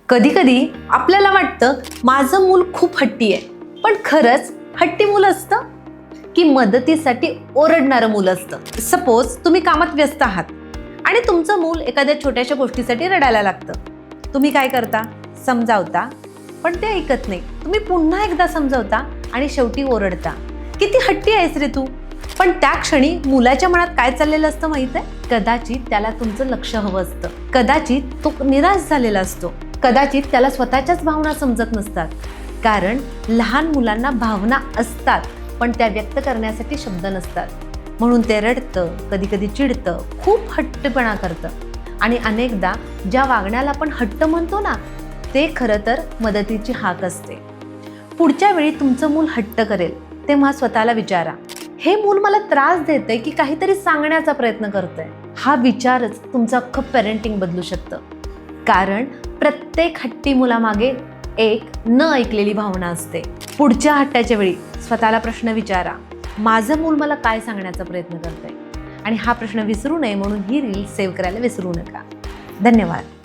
कधी कधी आपल्याला वाटतं माझं मूल खूप हट्टी आहे, पण खरंच हट्टी मूल असतं की मदतीसाठी ओरडणारं मूल असतं? सपोज तुम्ही कामात व्यस्त आहात आणि तुमचं मूल एखाद्या छोट्याशा गोष्टीसाठी रडायला लागतं. तुम्ही काय करता? समजावता, पण ते ऐकत नाही. तुम्ही पुन्हा एकदा समजावता आणि शेवटी ओरडता, किती हट्टी आहेस रे तू. पण त्या क्षणी मुलाच्या मनात काय चाललेलं असतं माहित आहे? कदाचित त्याला तुमचं लक्ष हवं असतं, कदाचित तो निराश झालेला असतो, कदाचित त्याला स्वतःच्याच भावना समजत नसतात. कारण लहान मुलांना भावना असतात, पण त्या व्यक्त करण्यासाठी शब्द नसतात. म्हणून ते रडतं, कधी कधी चिडतं, खूप हट्टपणा करतं. आणि अनेकदा ज्या वागण्याला आपण हट्ट म्हणतो ना, ते खरं तर मदतीची हाक असते. पुढच्या वेळी तुमचं मूल हट्ट करेल तेव्हा स्वतःला विचारा, हे मूल मला त्रास देतंय की काहीतरी सांगण्याचा प्रयत्न करतंय? हा विचारच तुमचं अख्खं पेरेंटिंग बदलू शकतं. कारण प्रत्येक हट्टी मुलामागे एक न ऐकलेली भावना असते. पुढच्या हट्टाच्या वेळी स्वतःला प्रश्न विचारा, माझं मूल मला काय सांगण्याचा प्रयत्न करतंय? आणि हा प्रश्न विसरू नये म्हणून ही रील सेव्ह करायला विसरू नका. धन्यवाद.